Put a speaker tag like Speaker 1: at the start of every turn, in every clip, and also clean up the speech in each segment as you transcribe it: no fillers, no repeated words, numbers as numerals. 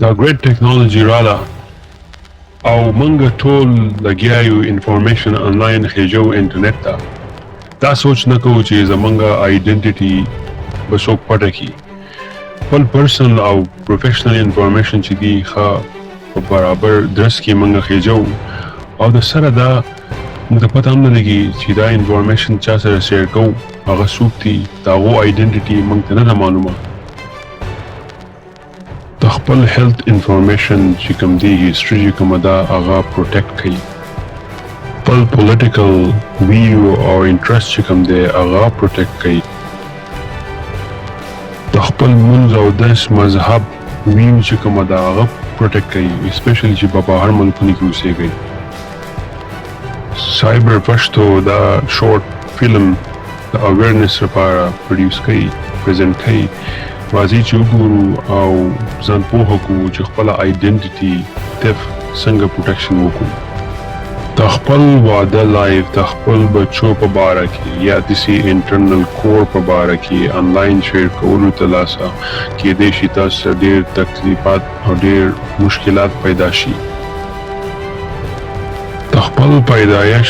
Speaker 1: دا ګریټ ټیکنالوژي رااله او منګه ټول لګیا یو انفارمیشن انلاین خېجو انټرنیټ ته. دا سوچ نه کوو چې زمونږه آیډنټیټي به څوک پټه کړي. خپل پرسنل او پروفیشنل انفارمیشن چې دي ښه په برابر درس کې منګه خېجو او د سره دا موږ ته پته هم نه لګي چې دا انفارمیشن چا سره شیر کوو هغه څوک دي، د هغو آیډنټیټي موږ ته نه ده معلومه. د خپل هیلث انفارمیشن چې کوم دی هیسټري چې کومه ده هغه پروټیکټ کوي. خپل پولیټیکل ویو او انټرست چې کوم دی هغه پروټیکټ کوي. د خپل منځ او دس مذهب ویو چې کومه ده هغه پروټیکټ کوي، اسپیشلی چې په بهر ملکونو کې اوسېږئ. CyberPashto دا شورټ فلم د اویرنس لپاره پروډیوس کوي، پریزنټ کوي. راځي چې وګورو او ځان پوهه کړو چې خپله آیډنټیټي تف څنګه پروټیکشن وکړو. د خپل واده لایف د خپل بچو په باره کې یا داسې انټرنل کور په باره کې انلاین شیر کولو ته لاسه کېدای شي تاسو ډېر تکلیفات او ډېر مشکلات پیدا شي. د خپل پیدایش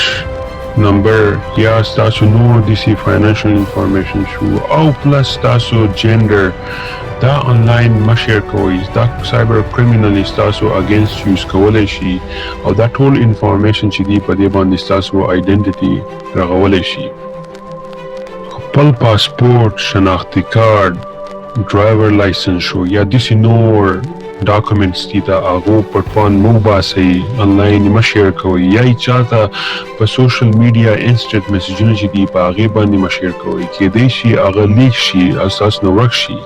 Speaker 1: نمبر یا ستاسو نور دیسی فاینانشل انفارمیشن شو او پلس ستاسو جنډر دا انلاین مشیر کوئ. دا سایبر کریمینل ستاسو اگینست یوز کولی شي او دا ټول انفارمیشن چې دی په دې باندې ستاسو آیډنټیټي رغولی شي. خپل پاسپورت، شناختی کارت، ډرایور لایسنس شو یا دیسی نور ډاکومنټس دي د هغو پټوان مو باسئ، انلاین مه شیر کوئ یا یې چاته په سوشل میډیا انسټنټ میسجونه چې دي په هغې باندې مه شیر کوئ. کیدای شي هغه لیک شي او ستاسو نه ورک شي.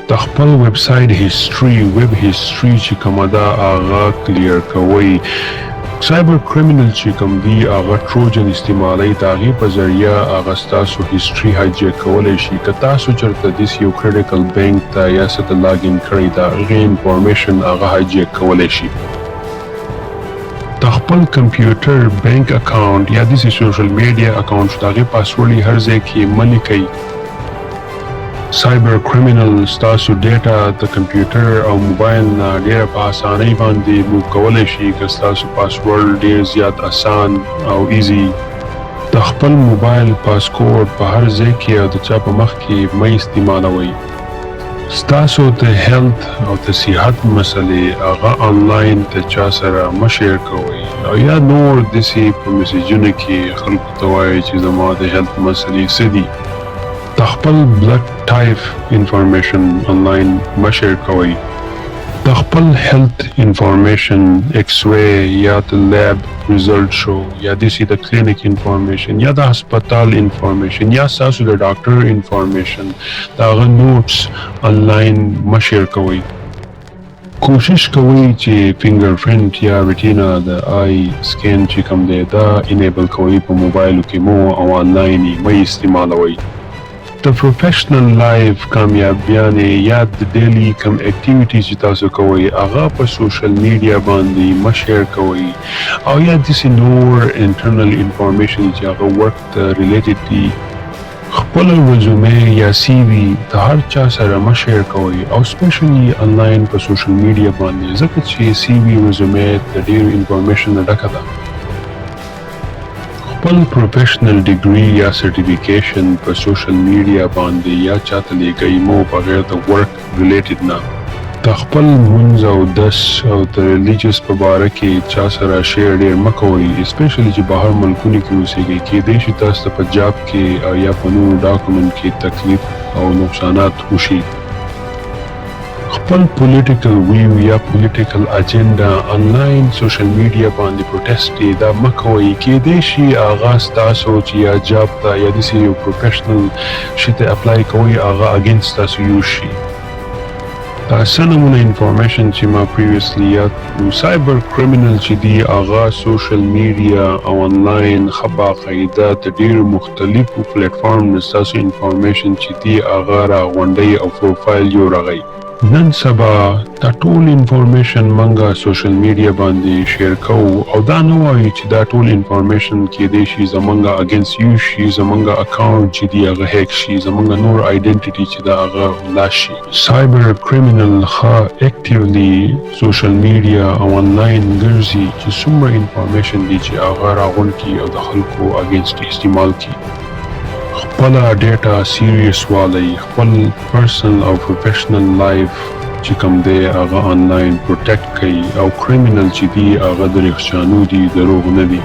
Speaker 1: د خپل ویب سایټ هیسټري، ویب هیسټري چې کومه ده هغه کلیر کوئ. سایبر کریمینل چې کوم دی هغه ټروجن استعمالوي، د هغې په ذریعه هغه ستاسو هیسټري هایجیک کولی شي. که تاسو چېرته داسې یو کریټیکل بینک ته یا څه ته لاګ ان کړئ د هغې انفارمیشن هغه هایجیک کولی شي. د خپل کمپیوټر بینک اکاونټ یا داسې سوشل میډیا اکاونټ د هغې پاسورډ یې هر ځای کې مه لیکئ. سایبر کریمینل ستاسو ډیټا د کمپیوټر او موبایل نه ډیره په اسانۍ باندې موو کولی شي که ستاسو پاسورډ ډیر زیات آسان او ایزي. د خپل موبایل پاسکوډ په هر ځای کې او د چا په مخ کې مه استعمالوئ. ستاسو د هیلث او د صحت مسلې هغه آنلاین د چا سره مه شیر کوئ او یا نور داسې په میسیجونو کې خلکو ته وایئ چې زما د هیلث مسلې څه دي. د خپل بلډ ټایپ انفارمیشن انلاین مه شیر کوئ. د خپل هیلث انفارمیشن ایکس وی یا د لیب ریزلټ شو یا داسې د کلینیک انفارمیشن یا د هسپتال انفارمیشن یا ستاسو د ډاکټر انفارمیشن د هغه نوټس انلاین مه شیر کوئ. کوشش کوئ چې فنګر پرنټ یا ریټینا د آی سکین چې کوم دی دا انیبل کوئ په موبایلو کې مو او انلاین یې مه استعمالوئ. د پروفیشنل لایف کامیابیانې یا د ډیلی کم اکټیویټیز چې تاسو کوئ هغه په سوشل میډیا باندې مه شیر کوئ او یا داسې نور انټرنل انفارمیشن چې هغه ورک ته ریلیټډ دي. خپل رزومې یا سی وي د هر چا سره مه شیر کوئ او سپیشلی انلاین په سوشل میډیا باندې، ځکه چې سی وي رزومې د ډېرو انفارمیشن نه ډکه ده. خپل پروفیشنل ډیګري یا سرټیفیکیشن په سوشل میډیا باندې یا چاته لیږئ مو بغیر د ورک ریلیټډ نه. د خپل مونځ او دس او د ریلیجس په باره کې چا سره شیر ډیر مه کوئ، اسپیشلی چې بهر ملکونو کې اوسېږئ. کیدای شي تاسو ته په جاب کې او یا په نورو ډاکومنټ کې تکلیف او نقصانات وشي. خپل پولیټیکل ویو یا پولیټیکل اجنډا انلاین سوشل میډیا باندې پروټیسټ دی دا مه کوئ. کیدای شي هغه ستاسو چې یا جاب ته یا داسې یو پروفیشنل شي ته اپلای کوئ هغه اګینسټ تاسو یوز شي. دا څه نمونه انفارمیشن چې ما پریویسلی یاد کړو. سایبر کریمینل چې دی هغه سوشل میډیا او انلاین ښه باقاعده د ډېرو مختلفو پلیټفارم نه ستاسو انفارمیشن چې دی هغه راغونډوي او پروفایل جوړوي. نن سبا دا ټول انفارمیشن منګه سوشل میډیا باندې شیر کوو او دا نه وایو چې دا ټول انفارمیشن کېدای شي زمونږه اگینست یو شي، زمونږه اکاونټ چې دی هغه هیک شي، زمونږه نور آیډنټیټي چې دا هغه لاس شي. سایبر کریمینل ښه اکټیولی سوشل میډیا او آنلاین ګرځي چې څومره انفارمیشن دی چې هغه راغونډ او د خلکو اگینست استعمال کی. خپل ډیټا سیریس والی، خپل پرسنل او پروفیشنل لایف چې کوم دی هغه آنلاین پروټیکټ کوي او کریمینل چې دی هغه د رخصانو دي، دروغ نه دي.